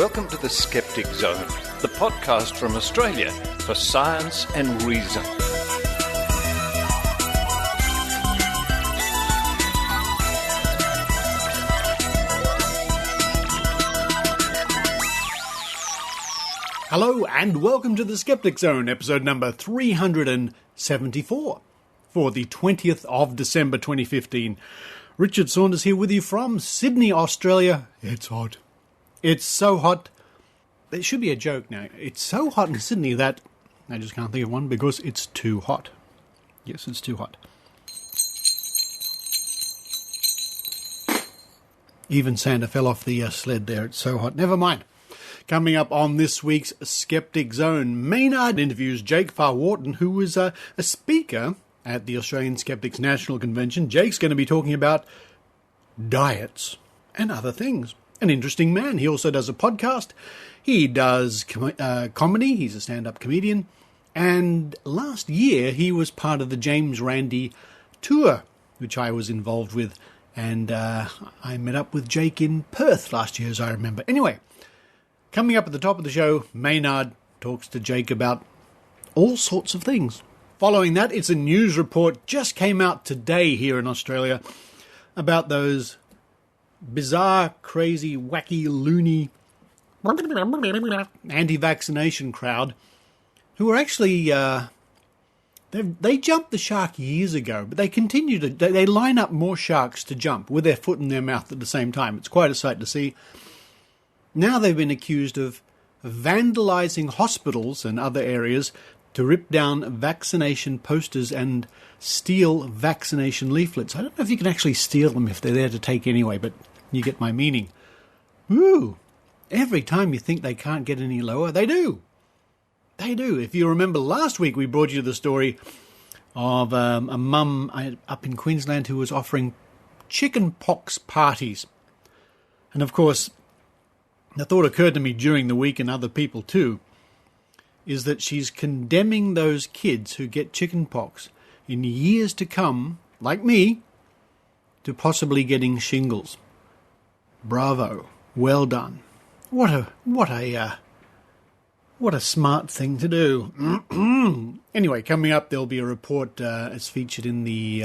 Welcome to the Skeptic Zone, the podcast from Australia for science and reason. Hello and welcome to the Skeptic Zone, episode number 374 for the 20th of December 2015. Richard Saunders here with you from Sydney, Australia. It's hot. It's so hot. It should be a joke now. It's so hot in Sydney that I just can't think of one because it's too hot. Yes, it's too hot. Even Santa fell off the sled there. It's so hot. Never mind. Coming up on this week's Skeptic Zone, Maynard interviews Jake Farr-Wharton, who was a speaker at the Australian Skeptics National Convention. Jake's going to be talking about diets and other things. An interesting man. He also does a podcast. He does comedy. He's a stand-up comedian. And last year, he was part of the James Randi tour, which I was involved with. And I met up with Jake in Perth last year, as I remember. Anyway, coming up at the top of the show, Maynard talks to Jake about all sorts of things. Following that, it's a news report just came out today here in Australia about those bizarre, crazy, wacky, loony anti-vaccination crowd who are actually, they jumped the shark years ago, but they continue to, they line up more sharks to jump with their foot in their mouth at the same time. It's quite a sight to see. Now they've been accused of vandalising hospitals and other areas to rip down vaccination posters and steal vaccination leaflets. I don't know if you can actually steal them if they're there to take anyway, but you get my meaning. Woo! Every time you think they can't get any lower, they do. They do. If you remember last week, we brought you the story of a mum up in Queensland who was offering chicken pox parties. And of course, the thought occurred to me during the week, and other people too, is that she's condemning those kids who get chicken pox in years to come, like me, to possibly getting shingles. Bravo. Well done. What a smart thing to do. Anyway, coming up, there'll be a report as featured in the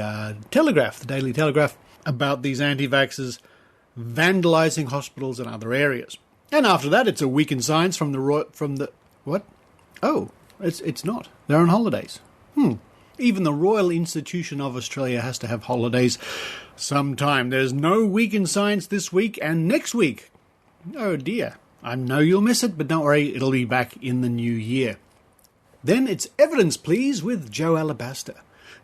Telegraph, the Daily Telegraph, about these anti-vaxxers vandalising hospitals and other areas. And after that, it's a week in science from the what? Oh, it's not. They're on holidays. Even the Royal Institution of Australia has to have holidays sometime. There's no week in science this week and next week. Oh dear. I know you'll miss it, but don't worry, it'll be back in the new year. Then it's Evidence Please with Jo Alabaster.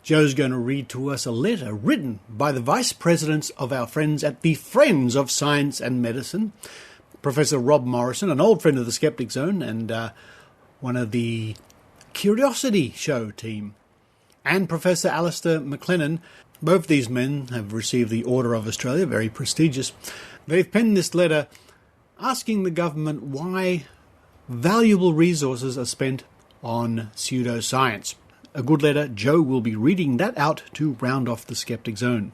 Jo's going to read to us a letter written by the Vice Presidents of our friends at the Friends of Science and Medicine, Professor Rob Morrison, an old friend of the Skeptic Zone and one of the Curiosity Show team, and Professor Alistair McLennan. Both these men have received the Order of Australia, very prestigious. They've penned this letter asking the government why valuable resources are spent on pseudoscience. A good letter. Jo will be reading that out to round off the Skeptic Zone.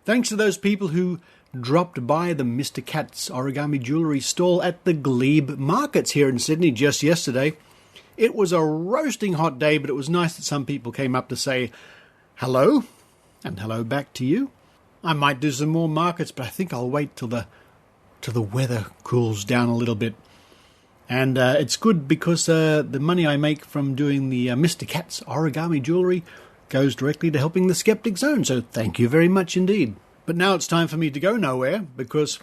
Thanks to those people who dropped by the Mr. Cat's origami jewellery stall at the Glebe Markets here in Sydney just yesterday. It was a roasting hot day, but it was nice that some people came up to say hello, and hello back to you. I might do some more markets, but I think I'll wait till the weather cools down a little bit. And it's good because the money I make from doing the Mr. Cat's origami jewellery goes directly to helping the Skeptic Zone, so thank you very much indeed. But now it's time for me to go nowhere, because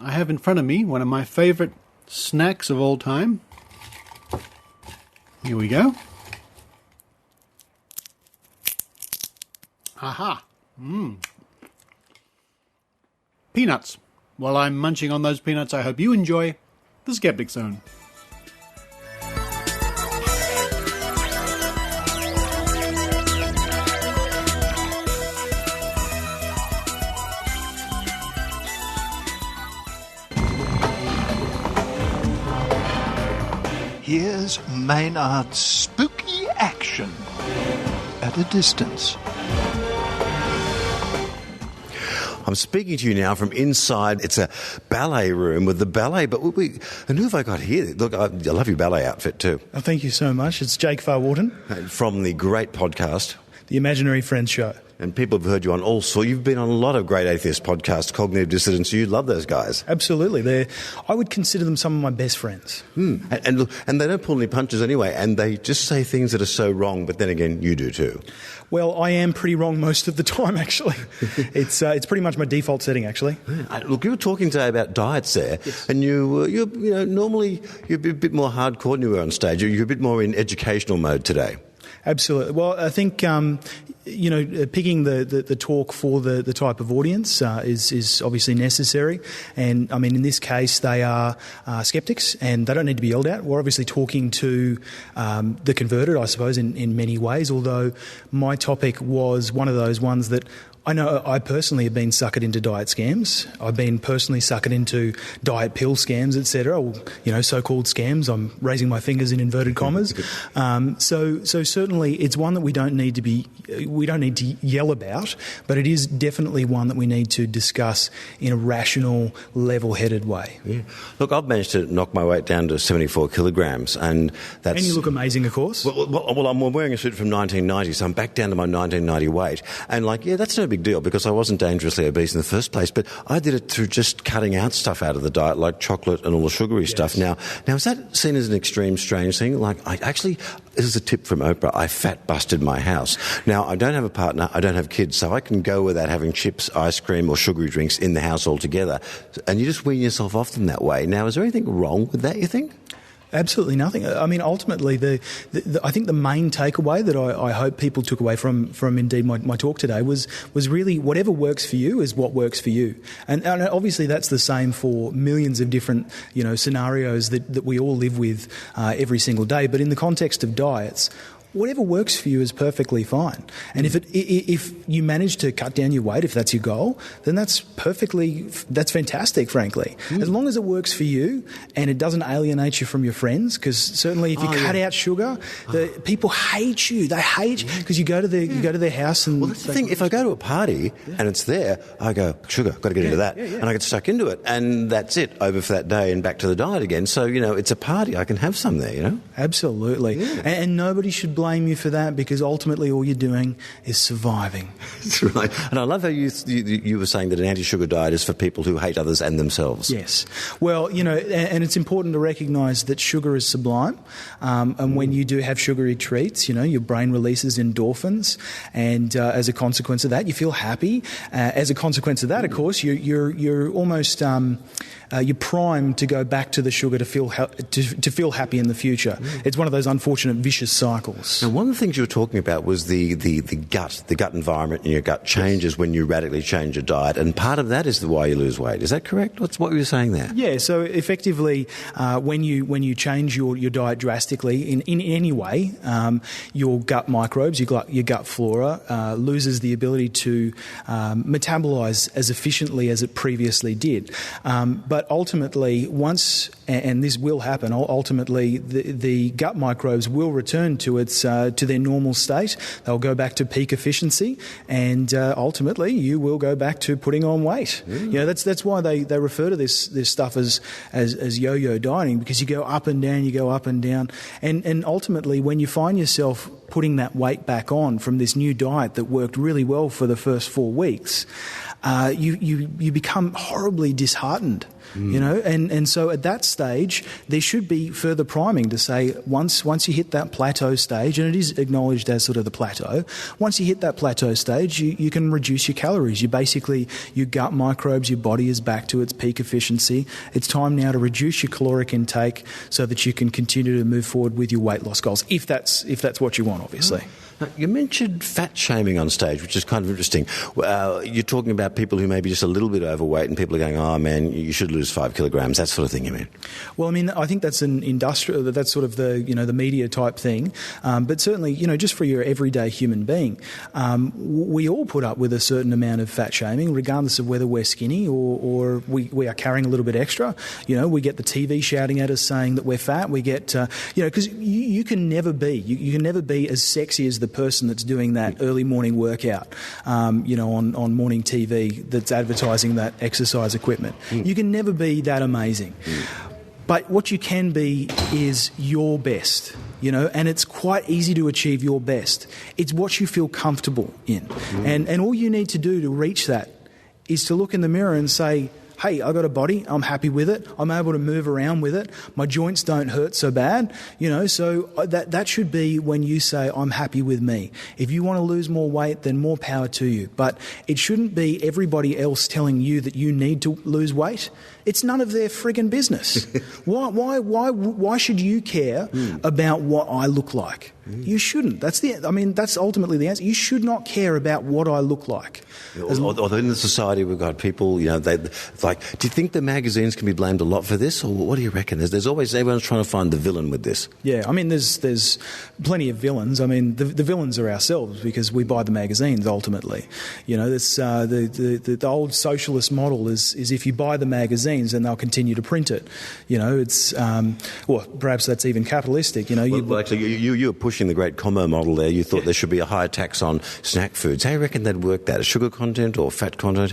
I have in front of me one of my favourite snacks of all time. Here we go. Aha! Peanuts. While I'm munching on those peanuts, I hope you enjoy the Skeptic Zone. Here's Maynard's spooky action at a distance. I'm speaking to you now from inside. It's a ballet room with the ballet. But and who have I got here? Look, I love your ballet outfit too. Oh, thank you so much. It's Jake Farr-Wharton. From the great podcast, The Imaginary Friends Show. And people have heard you on all sorts. You've been on a lot of great atheist podcasts, Cognitive Dissidence. You love those guys. Absolutely. I would consider them some of my best friends. And look, and they don't pull any punches anyway, and they just say things that are so wrong, but then again, you do too. Well, I am pretty wrong most of the time, actually. It's pretty much my default setting, actually. Look, you were talking today about diets there, yes. And you know, normally you're a bit more hardcore when you were on stage. You're a bit more in educational mode today. Absolutely. Well, I think picking the talk for the type of audience is obviously necessary. And I mean, in this case, they are skeptics, and they don't need to be yelled at. We're obviously talking to the converted, I suppose, in many ways. Although my topic was one of those ones that I know I personally have been suckered into diet scams. I've been personally suckered into diet pill scams, etc. Or, so-called scams. I'm raising my fingers in inverted commas. So certainly it's one that we don't need to yell about, but it is definitely one that we need to discuss in a rational, level-headed way. Yeah. Look, I've managed to knock my weight down to 74 kilograms, and that's... And you look amazing, of course. Well, I'm wearing a suit from 1990, so I'm back down to my 1990 weight. And that's no big deal because I wasn't dangerously obese in the first place, but I did it through just cutting out stuff out of the diet, like chocolate and all the sugary stuff. Now, is that seen as an extreme, strange thing? Like, this is a tip from Oprah, I fat busted my house. Now, I don't have a partner, I don't have kids, so I can go without having chips, ice cream or sugary drinks in the house altogether. And you just wean yourself off them that way. Now, is there anything wrong with that, you think? Absolutely nothing. I mean, ultimately, I think the main takeaway that I hope people took away from indeed my talk today was really whatever works for you is what works for you. And obviously that's the same for millions of different, scenarios that we all live with every single day. But in the context of diets, whatever works for you is perfectly fine. And if you manage to cut down your weight, if that's your goal, then that's fantastic, frankly. As long as it works for you and it doesn't alienate you from your friends, because certainly if you cut out sugar, people hate you. They hate you because you go to their house and... Well, that's the thing. If I go to a party and it's there, I go, sugar, got to get into that. And I get stuck into it. And that's it, over for that day and back to the diet again. So, it's a party. I can have some there, Absolutely. Yeah. And nobody should blame you for that because ultimately all you're doing is surviving. That's right. And I love how you were saying that an anti-sugar diet is for people who hate others and themselves. Yes. Well, and it's important to recognise that sugar is sublime. And when you do have sugary treats, your brain releases endorphins, and as a consequence of that, you feel happy. As a consequence of that, of course, you're almost... you're primed to go back to the sugar to feel happy in the future. It's one of those unfortunate vicious cycles. Now, one of the things you were talking about was the gut environment in your gut changes when you radically change your diet, and part of that is why you lose weight. Is that correct? What's what you were saying there? Yeah. So effectively, when you change your diet drastically in any way, your gut microbes, your gut flora, loses the ability to metabolize as efficiently as it previously did. But ultimately, once, and this will happen, ultimately the gut microbes will return to their normal state. They'll go back to peak efficiency, and ultimately you will go back to putting on weight. That's why they refer to this stuff as yo-yo dieting, because you go up and down, and ultimately when you find yourself putting that weight back on from this new diet that worked really well for the first 4 weeks, you become horribly disheartened. And so at that stage there should be further priming to say once you hit that plateau stage, and it is acknowledged as sort of the plateau, once you hit that plateau stage you can reduce your calories. Your gut microbes, your body is back to its peak efficiency. It's time now to reduce your caloric intake so that you can continue to move forward with your weight loss goals, if that's what you want, obviously. Now, you mentioned fat shaming on stage, which is kind of interesting. You're talking about people who may be just a little bit overweight, and people are going, "Oh man, you should lose 5 kilograms." That sort of thing. You mean? Well, I mean, I think that's an industrial. That's sort of the the media type thing. But certainly, just for your everyday human being, we all put up with a certain amount of fat shaming, regardless of whether we're skinny or we are carrying a little bit extra. We get the TV shouting at us saying that we're fat. We get because you can never be as sexy as the the person that's doing that early morning workout, on morning TV that's advertising that exercise equipment. You can never be that amazing. But what you can be is your best, and it's quite easy to achieve your best. It's what you feel comfortable in. And all you need to do to reach that is to look in the mirror and say, hey, I got a body, I'm happy with it, I'm able to move around with it, my joints don't hurt so bad, so that should be when you say, I'm happy with me. If you want to lose more weight, then more power to you. But it shouldn't be everybody else telling you that you need to lose weight. It's none of their friggin' business. Why should you care about what I look like? You shouldn't. That's ultimately the answer. You should not care about what I look like. Although in the society we've got people, do you think the magazines can be blamed a lot for this, or what do you reckon? There's always everyone's trying to find the villain with this. Yeah, there's plenty of villains. The villains are ourselves because we buy the magazines ultimately. This the old socialist model is if you buy the magazines, then they'll continue to print it. It's perhaps that's even capitalistic. Actually, you were pushing the great commo model there. You thought there should be a higher tax on snack foods. How do you reckon they'd work that? Sugar content or fat content?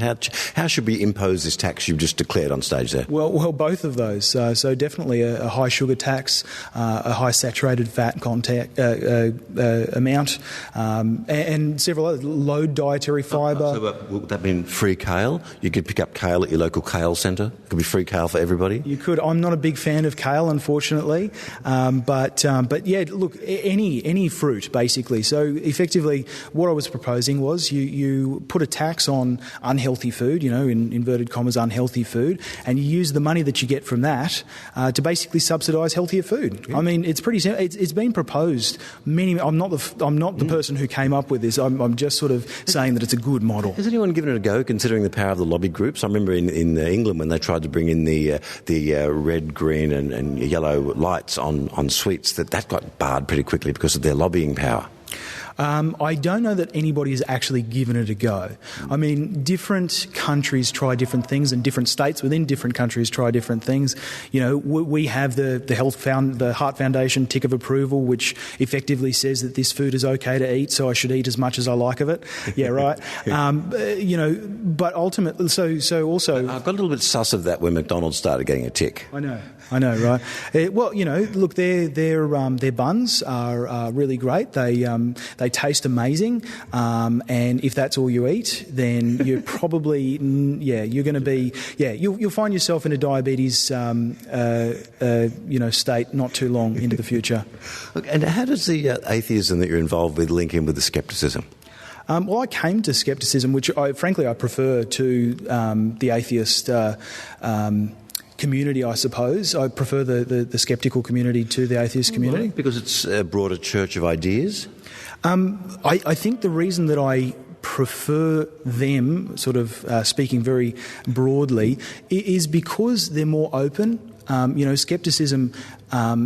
How should we impose this tax you've just declared on stage there? Well, both of those. So definitely a high sugar tax, a high saturated fat content amount, and several others. Low dietary fibre. Would that mean free kale? You could pick up kale at your local kale centre? It could be free kale for everybody? You could. I'm not a big fan of kale, unfortunately. But yeah, look, any fruit, basically. So effectively, what I was proposing was you put a tax on unhealthy food, in inverted commas, unhealthy food, and you use the money that you get from that to basically subsidise healthier food. Yeah. It's pretty simple. It's been proposed. I'm not the person who came up with this. I'm just sort of saying that it's a good model. Has anyone given it a go, considering the power of the lobby groups? I remember in England when they tried to bring in the red, green, and yellow lights on sweets, that got barred pretty quickly because of their lobbying power. I don't know that anybody has actually given it a go. Different countries try different things, and different states within different countries try different things. We have the Heart Foundation tick of approval, which effectively says that this food is okay to eat, so I should eat as much as I like of it. Yeah, right. But ultimately, so also, I got a little bit sus of that when McDonald's started getting a tick. I know, right? Look, their buns are really great. They taste amazing, and if that's all you eat, then you're probably you're going to be you'll find yourself in a diabetes state not too long into the future. Look, and how does the atheism that you're involved with link in with the scepticism? Well, I came to scepticism, which I prefer to the atheist community, I suppose. I prefer the sceptical community to the atheist community. Because it's a broader church of ideas? I think the reason that I prefer them, sort of speaking very broadly, is because they're more open. Scepticism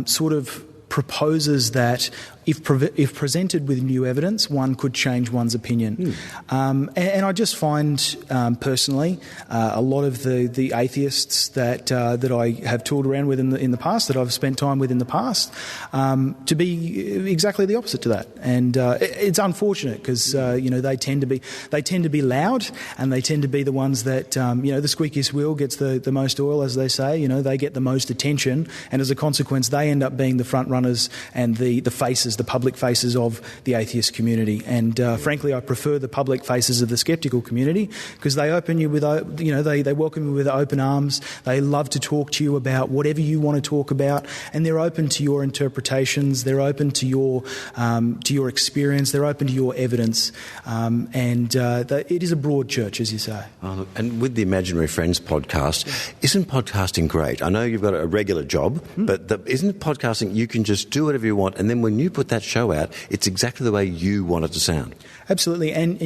sort of proposes that if presented with new evidence, one could change one's opinion. And I just find, personally, a lot of the atheists that I have toured around with in the past, that I've spent time with in the past, to be exactly the opposite to that. And it's unfortunate because they tend to be loud, and they tend to be the ones that the squeakiest wheel gets the most oil, as they say. They get the most attention, and as a consequence, they end up being the front runners and the faces, the public faces of the atheist community. And frankly, I prefer the public faces of the sceptical community because they open you with, they welcome you with open arms. They love to talk to you about whatever you want to talk about, and they're open to your interpretations. They're open to your experience. They're open to your evidence. It is a broad church, as you say. Oh, look, and with the Imaginary Friends podcast, isn't podcasting great? I know you've got a regular job, but isn't podcasting, you can just do whatever you want, and then when you put that show out, it's exactly the way you want it to sound? Absolutely. And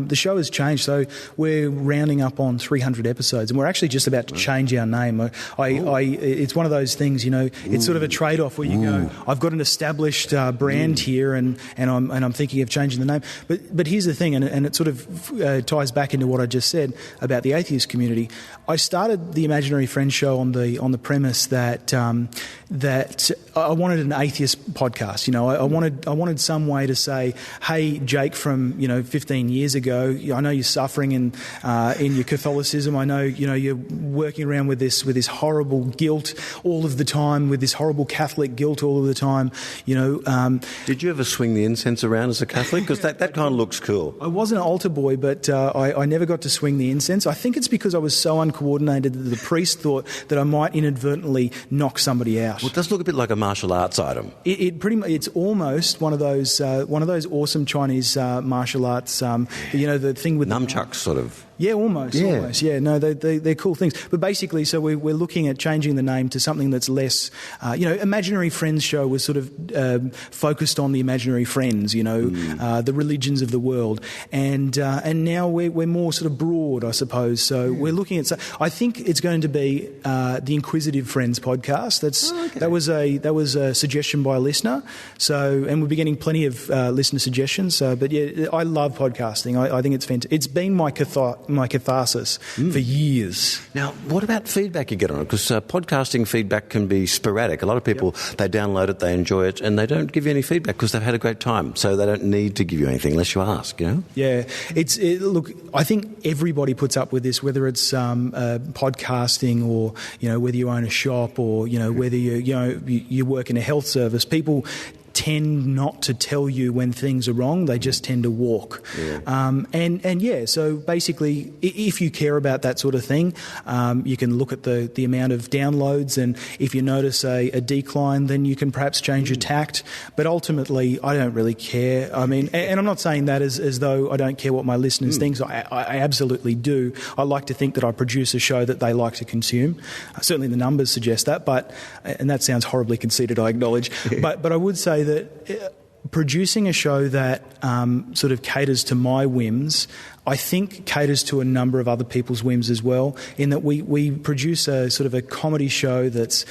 the show has changed. So we're rounding up on 300 episodes, and we're actually just about to change our name. It's one of those things, it's sort of a trade-off where you go, I've got an established brand here, and I'm thinking of changing the name. But here's the thing, and it sort of ties back into what I just said about the atheist community. I started the Imaginary Friends show on the premise that I wanted an atheist podcast. I wanted some way to say, hey, Jake, from 15 years ago, I know you're suffering in your Catholicism. I know you're working around with this horrible guilt all of the time, with this horrible Catholic guilt all of the time. Did you ever swing the incense around as a Catholic? Because that kind of looks cool. I wasn't an altar boy, but I never got to swing the incense. I think it's because I was so uncoordinated that the priest thought that I might inadvertently knock somebody out. Well, it does look a bit like a martial arts item. It pretty much, it's almost one of those awesome Chinese martial arts. The thing with nunchucks, sort of. Yeah, almost. Yeah, no, they're cool things. But basically, so we're looking at changing the name to something that's less, Imaginary Friends show was sort of focused on the imaginary friends, the religions of the world. And now we're more sort of broad, I suppose. So we're looking at, I think it's going to be the Inquisitive Friends podcast. That was a suggestion by a listener. So, and we'll be getting plenty of listener suggestions. But yeah, I love podcasting. I think it's fantastic. It's been my catharsis for years. Now, what about feedback you get on it? Because podcasting feedback can be sporadic. A lot of people, they download it, they enjoy it, and they don't give you any feedback because they've had a great time. So they don't need to give you anything unless you ask, Yeah. Look, I think everybody puts up with this, whether it's podcasting or, whether you own a shop or, whether you work in a health service. People tend not to tell you when things are wrong. They just tend to walk. Yeah. So basically, if you care about that sort of thing, you can look at the amount of downloads, and if you notice a decline, then you can perhaps change your tact. But ultimately, I don't really care. I mean, and I'm not saying that as though I don't care what my listeners think. I absolutely do. I like to think that I produce a show that they like to consume. Certainly the numbers suggest that, and that sounds horribly conceited, I acknowledge. But I would say that producing a show that sort of caters to my whims, I think caters to a number of other people's whims as well, in that we produce a sort of a comedy show that's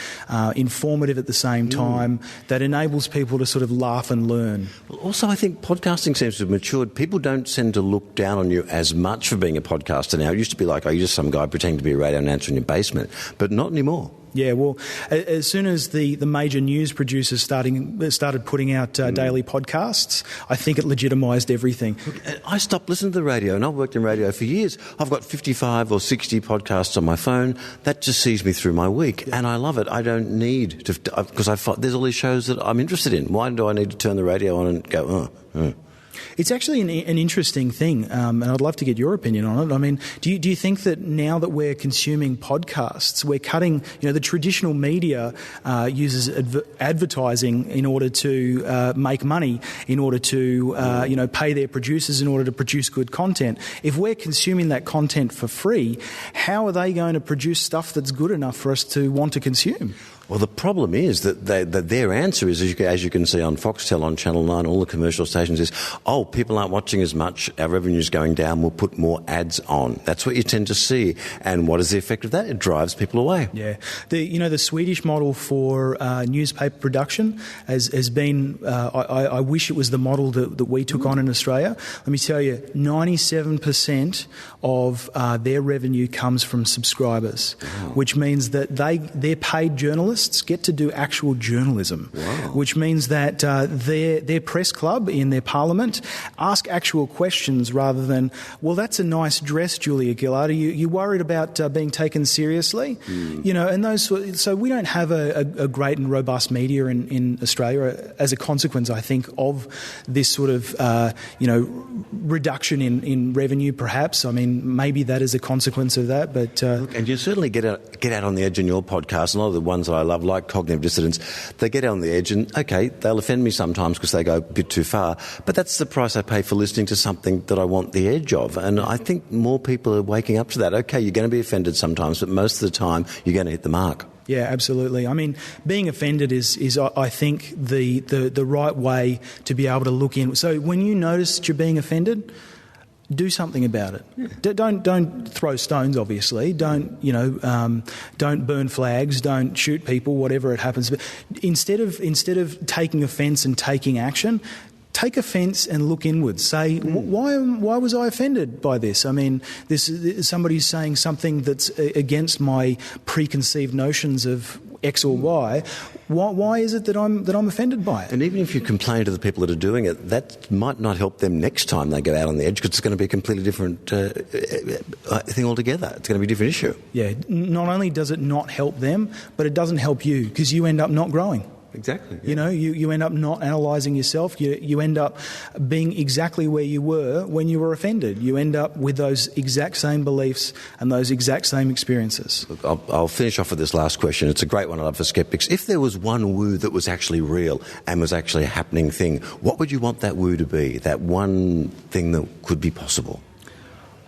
informative at the same time, that enables people to sort of laugh and learn. Well, also, I think podcasting seems to have matured. People don't tend to look down on you as much for being a podcaster now. It used to be like, you're just some guy pretending to be a radio announcer in your basement, but not anymore. Yeah, well, as soon as the major news producers started putting out daily podcasts, I think it legitimised everything. Look, I stopped listening to the radio, and I've worked in radio for years. I've got 55 or 60 podcasts on my phone. That just sees me through my week, and I love it. I don't need to, because there's all these shows that I'm interested in. Why do I need to turn the radio on and go, It's actually an interesting thing, and I'd love to get your opinion on it. I mean, do you think that now that we're consuming podcasts, we're cutting, the traditional media uses advertising in order to make money, in order to, pay their producers in order to produce good content. If we're consuming that content for free, how are they going to produce stuff that's good enough for us to want to consume? Well, the problem is that their answer is, as you can see on Foxtel, on Channel 9, all the commercial stations, is, people aren't watching as much, our revenue's going down, we'll put more ads on. That's what you tend to see. And what is the effect of that? It drives people away. Yeah. The Swedish model for newspaper production has been, I wish it was the model that we took on in Australia. Let me tell you, 97% of their revenue comes from subscribers, which means that they're paid journalists get to do actual journalism, which means that their press club in their parliament ask actual questions rather than, well, that's a nice dress, Julia Gillard. Are you worried about being taken seriously? And those. So we don't have a great and robust media in Australia as a consequence, I think, of this sort of reduction in revenue. Perhaps, I mean, maybe that is a consequence of that. But and you certainly get out on the edge in your podcast. And a lot of the ones that I love, like Cognitive Dissidence, they get out on the edge, and they'll offend me sometimes because they go a bit too far, but that's the price I pay for listening to something that I want the edge of. And I think more people are waking up to that. Okay, you're going to be offended sometimes, but most of the time you're going to hit the mark. Yeah, absolutely. I mean, being offended is I think, the right way to be able to look in. So when you notice that you're being offended, do something about it. Yeah. Don't throw stones. Obviously, don't burn flags. Don't shoot people. Whatever it happens. But instead of taking offence and taking action, take offence and look inwards. Say, why was I offended by this? I mean, somebody's saying something that's against my preconceived notions of X or Y. Why is it that I'm offended by it? And even if you complain to the people that are doing it, that might not help them next time they go out on the edge, because it's going to be a completely different thing altogether. It's going to be a different issue. Yeah. Not only does it not help them, but it doesn't help you, because you end up not growing. Exactly. Yeah. You know, you end up not analysing yourself. You end up being exactly where you were when you were offended. You end up with those exact same beliefs and those exact same experiences. Look, I'll finish off with this last question. It's a great one I love for skeptics. If there was one woo that was actually real and was actually a happening thing, what would you want that woo to be? That one thing that could be possible?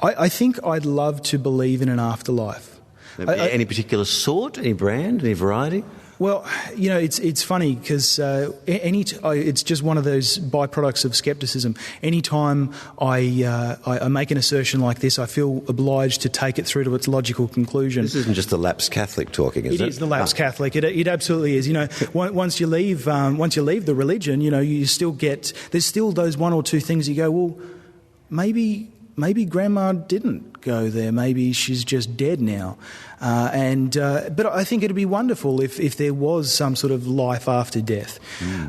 I think I'd love to believe in an afterlife. Any particular sort? Any brand? Any variety? Well, you know, it's funny because it's just one of those byproducts of scepticism. Anytime I make an assertion like this, I feel obliged to take it through to its logical conclusion. This isn't just the lapsed Catholic talking, is it? It is the lapsed Catholic. It absolutely is. You know, once you leave the religion, you know, you still get, there's still those one or two things you go, well, maybe Grandma didn't go there. Maybe she's just dead now. But I think it'd be wonderful if there was some sort of life after death.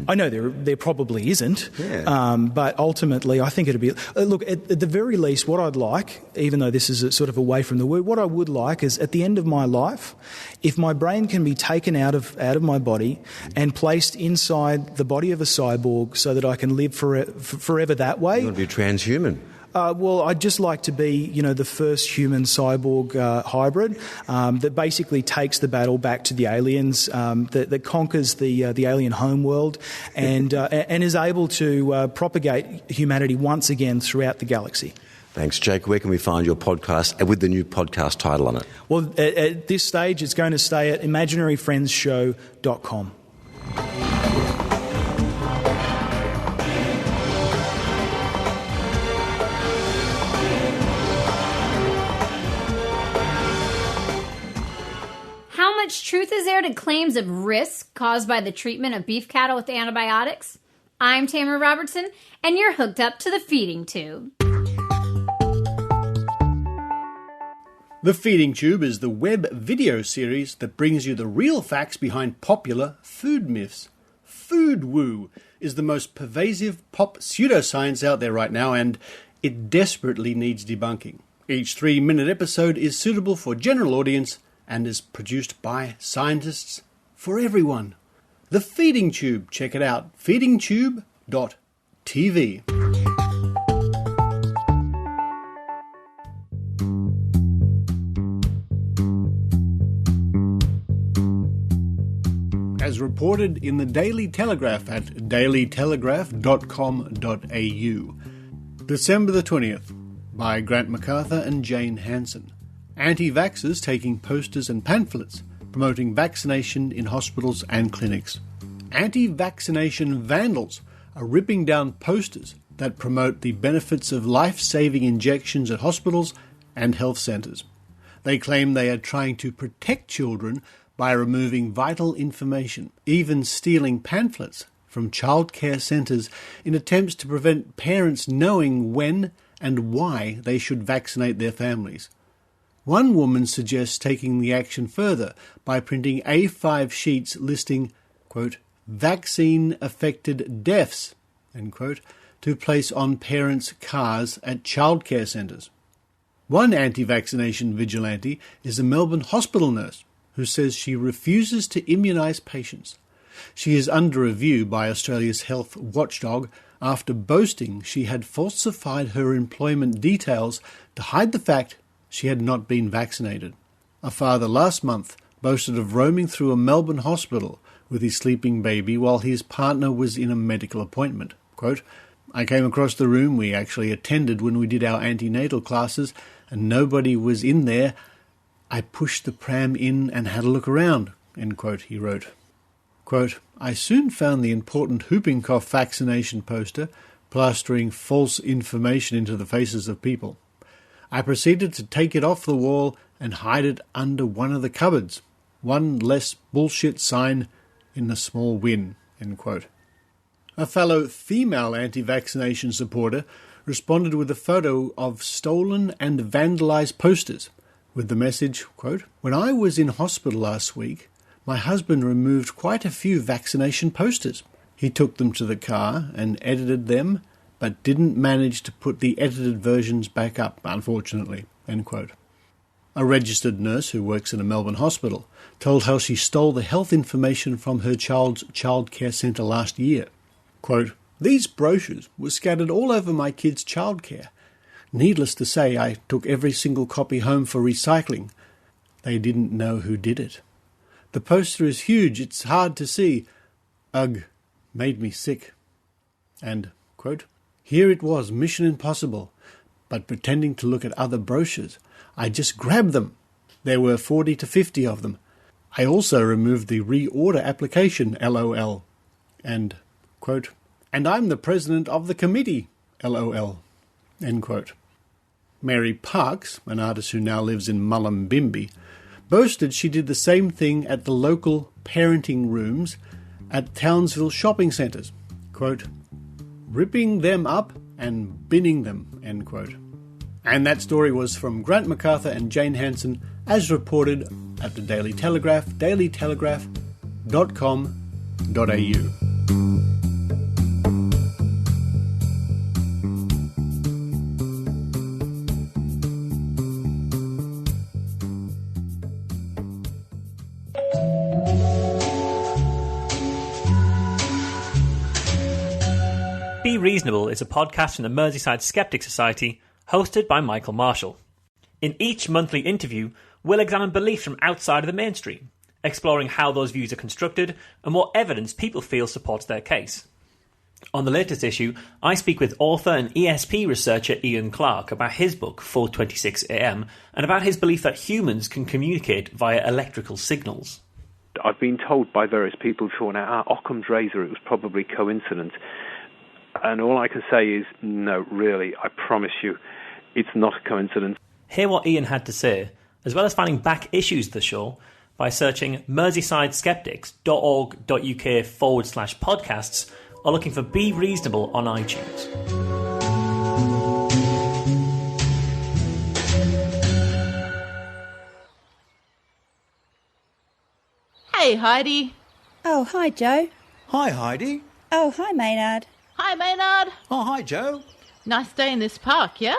I know there probably isn't, but ultimately I think it'd be... Look, at the very least, what I'd like, even though this is sort of away from the word, what I would like is at the end of my life, if my brain can be taken out of my body and placed inside the body of a cyborg so that I can live forever that way... You want to be transhuman. Well, I'd just like to be, you know, the first human cyborg hybrid that basically takes the battle back to the aliens, that conquers the alien homeworld, and is able to propagate humanity once again throughout the galaxy. Thanks, Jake. Where can we find your podcast with the new podcast title on it? Well, at this stage, it's going to stay at imaginaryfriendshow.com. How much truth is there to claims of risk caused by the treatment of beef cattle with antibiotics? I'm Tamara Robertson, and you're hooked up to the feeding tube. The Feeding Tube is the web video series that brings you the real facts behind popular food myths. Food woo is the most pervasive pop pseudoscience out there right now, and it desperately needs debunking. Each 3-minute episode is suitable for general audience and is produced by scientists for everyone. The Feeding Tube. Check it out. feedingtube.tv. As reported in the Daily Telegraph at dailytelegraph.com.au. December the 20th, by Grant MacArthur and Jane Hansen. Anti-vaxxers taking posters and pamphlets promoting vaccination in hospitals and clinics. Anti-vaccination vandals are ripping down posters that promote the benefits of life-saving injections at hospitals and health centres. They claim they are trying to protect children by removing vital information, even stealing pamphlets from childcare centres in attempts to prevent parents knowing when and why they should vaccinate their families. One woman suggests taking the action further by printing A5 sheets listing, quote, vaccine-affected deaths, end quote, to place on parents' cars at childcare centres. One anti-vaccination vigilante is a Melbourne hospital nurse who says she refuses to immunise patients. She is under review by Australia's health watchdog after boasting she had falsified her employment details to hide the fact she had not been vaccinated. A father last month boasted of roaming through a Melbourne hospital with his sleeping baby while his partner was in a medical appointment. Quote, I came across the room we actually attended when we did our antenatal classes, and nobody was in there. I pushed the pram in and had a look around, end quote, he wrote. Quote, I soon found the important whooping cough vaccination poster plastering false information into the faces of people. I proceeded to take it off the wall and hide it under one of the cupboards. One less bullshit sign in the small win, end quote. A fellow female anti-vaccination supporter responded with a photo of stolen and vandalised posters with the message, quote, when I was in hospital last week, my husband removed quite a few vaccination posters. He took them to the car and edited them, but didn't manage to put the edited versions back up, unfortunately, end quote. A registered nurse who works in a Melbourne hospital told how she stole the health information from her child's childcare centre last year. Quote, these brochures were scattered all over my kids' childcare. Needless to say, I took every single copy home for recycling. They didn't know who did it. The poster is huge, it's hard to see. Ugh, made me sick. And, quote, here it was, Mission Impossible, but pretending to look at other brochures. I just grabbed them. There were 40 to 50 of them. I also removed the reorder application, LOL. And, quote, and I'm the president of the committee, LOL, end quote. Mary Parks, an artist who now lives in Mullumbimby, boasted she did the same thing at the local parenting rooms at Townsville shopping centres, quote, ripping them up and binning them, end quote. And that story was from Grant MacArthur and Jane Hanson, as reported at the Daily Telegraph, dailytelegraph.com.au. Be Reasonable is a podcast from the Merseyside Skeptics Society, hosted by Michael Marshall. In each monthly interview, we'll examine beliefs from outside of the mainstream, exploring how those views are constructed and what evidence people feel supports their case. On the latest issue, I speak with author and ESP researcher Ian Clark about his book 4:26 AM and about his belief that humans can communicate via electrical signals. I've been told by various people before now, Occam's razor, it was probably coincidence. And all I can say is, no, really, I promise you, it's not a coincidence. Hear what Ian had to say, as well as finding back issues of the show, by searching merseysideskeptics.org.uk/podcasts or looking for Be Reasonable on iTunes. Hey, Heidi. Oh, hi, Jo. Hi, Heidi. Oh, hi, Maynard. Hi, Maynard. Oh, hi, Jo. Nice day in this park, yeah?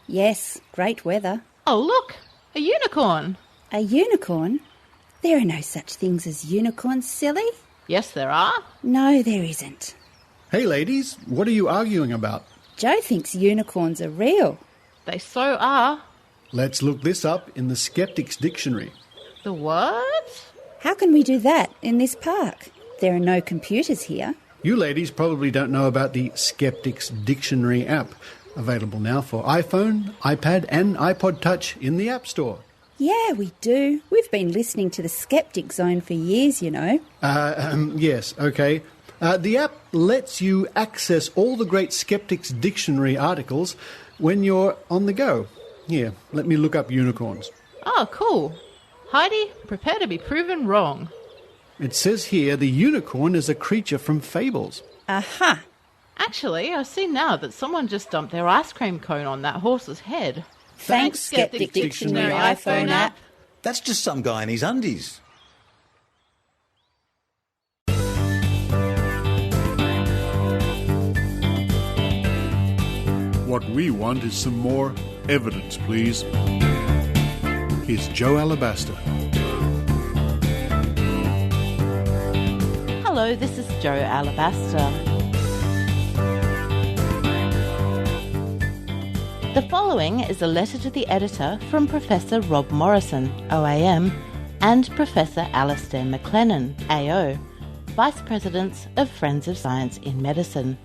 Yes, great weather. Oh, look, a unicorn. A unicorn? There are no such things as unicorns, silly. Yes, there are. No, there isn't. Hey, ladies, what are you arguing about? Jo thinks unicorns are real. They so are. Let's look this up in the Skeptics Dictionary. The what? How can we do that in this park? There are no computers here. You ladies probably don't know about the Skeptics Dictionary app, available now for iPhone, iPad and iPod Touch in the App Store. Yeah, we do. We've been listening to the Skeptic Zone for years, you know. Yes, okay. The app lets you access all the great Skeptics Dictionary articles when you're on the go. Here, let me look up unicorns. Oh, cool. Heidi, prepare to be proven wrong. It says here the unicorn is a creature from fables. Aha. Actually, I see now that someone just dumped their ice cream cone on that horse's head. Thanks, Skeptic Dictionary iPhone app. That's just some guy in his undies. What we want is some more evidence, please. Here's Jo Alabaster. Hello, this is Jo Alabaster. The following is a letter to the editor from Professor Rob Morrison, OAM, and Professor Alastair McLennan, AO, Vice Presidents of Friends of Science in Medicine.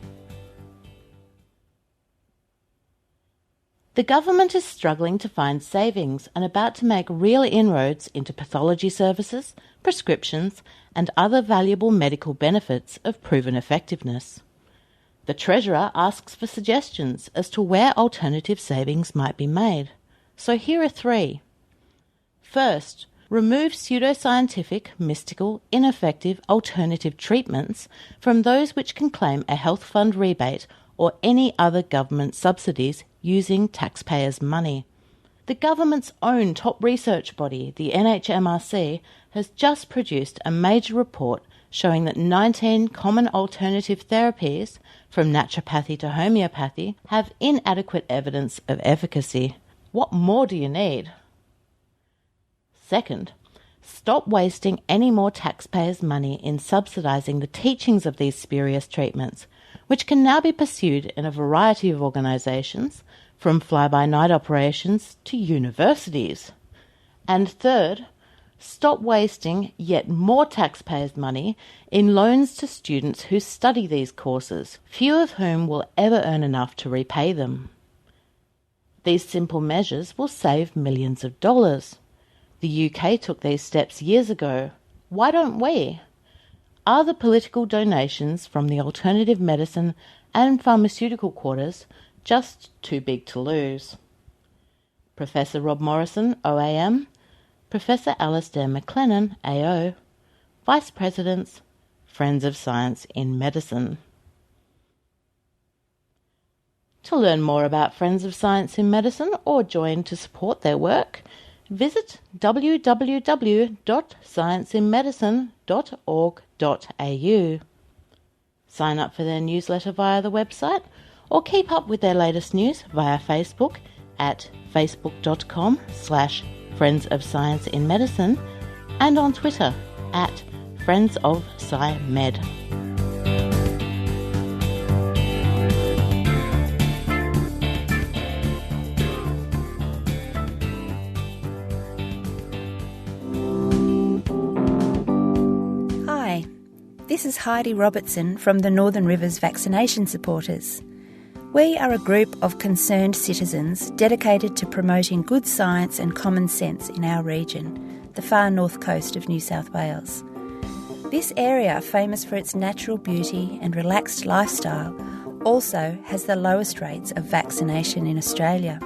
The government is struggling to find savings and about to make real inroads into pathology services, prescriptions, and other valuable medical benefits of proven effectiveness. The Treasurer asks for suggestions as to where alternative savings might be made. So here are 3. First, remove pseudoscientific, mystical, ineffective alternative treatments from those which can claim a health fund rebate or any other government subsidies using taxpayers' money. The government's own top research body, the NHMRC, has just produced a major report showing that 19 common alternative therapies, from naturopathy to homeopathy, have inadequate evidence of efficacy. What more do you need? Second, stop wasting any more taxpayers' money in subsidising the teachings of these spurious treatments, which can now be pursued in a variety of organisations, from fly-by-night operations to universities. And third, stop wasting yet more taxpayers' money in loans to students who study these courses, few of whom will ever earn enough to repay them. These simple measures will save millions of dollars. The UK took these steps years ago. Why don't we? Are the political donations from the alternative medicine and pharmaceutical quarters just too big to lose? Professor Rob Morrison, OAM, Professor Alastair McLennan, AO, Vice Presidents, Friends of Science in Medicine. To learn more about Friends of Science in Medicine or join to support their work, visit www.scienceinmedicine.org.au. Sign up for their newsletter via the website or keep up with their latest news via Facebook at facebook.com/Friends of Science in Medicine and on Twitter at Friends of SciMed. This is Heidi Robertson from the Northern Rivers Vaccination Supporters. We are a group of concerned citizens dedicated to promoting good science and common sense in our region, the far north coast of New South Wales. This area, famous for its natural beauty and relaxed lifestyle, also has the lowest rates of vaccination in Australia.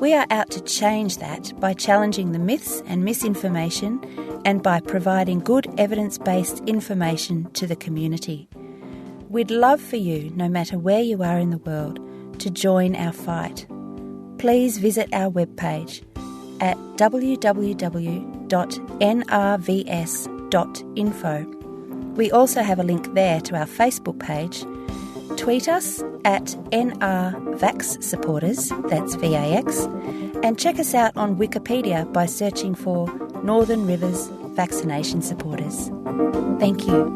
We are out to change that by challenging the myths and misinformation and by providing good evidence-based information to the community. We'd love for you, no matter where you are in the world, to join our fight. Please visit our webpage at www.nrvs.info. We also have a link there to our Facebook page. Tweet us at NRVaxSupporters, that's VAX, and check us out on Wikipedia by searching for Northern Rivers Vaccination Supporters. Thank you.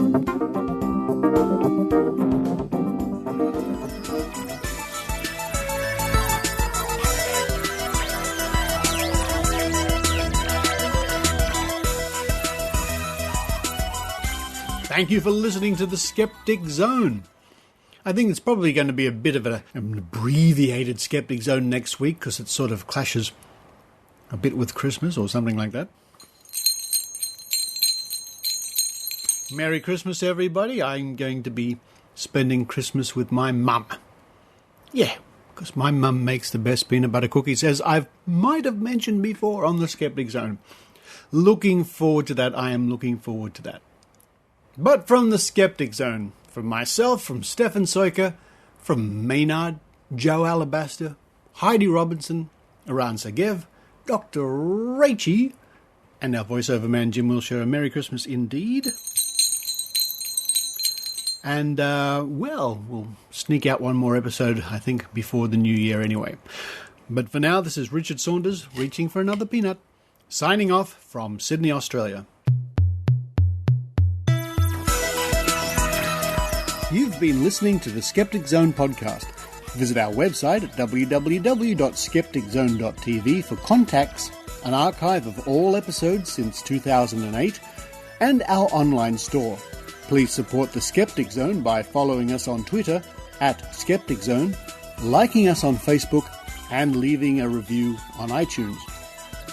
Thank you for listening to the Skeptic Zone. I think it's probably going to be a bit of an abbreviated Skeptic Zone next week because it sort of clashes a bit with Christmas or something like that. Merry Christmas, everybody. I'm going to be spending Christmas with my mum. Yeah, because my mum makes the best peanut butter cookies, as I might have mentioned before on the Skeptic Zone. Looking forward to that. I am looking forward to that. But from the Skeptic Zone, from myself, from Stefan Soiker, from Maynard, Jo Alabaster, Heidi Robinson, Aran Sagev, Dr. Rachie, and our voiceover man Jim Wilshire, a Merry Christmas indeed. And, we'll sneak out one more episode, I think, before the new year anyway. But for now, this is Richard Saunders, reaching for another peanut, signing off from Sydney, Australia. You've been listening to the Skeptic Zone podcast. Visit our website at www.skepticzone.tv for contacts, an archive of all episodes since 2008, and our online store. Please support the Skeptic Zone by following us on Twitter at Skeptic Zone, liking us on Facebook, and leaving a review on iTunes.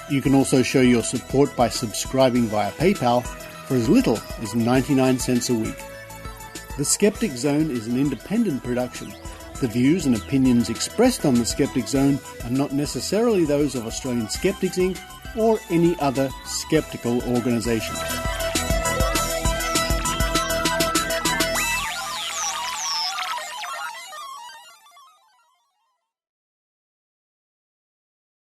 You can also show your support by subscribing via PayPal for as little as 99 cents a week. The Skeptic Zone is an independent production. The views and opinions expressed on the Skeptic Zone are not necessarily those of Australian Skeptics Inc. or any other skeptical organisation.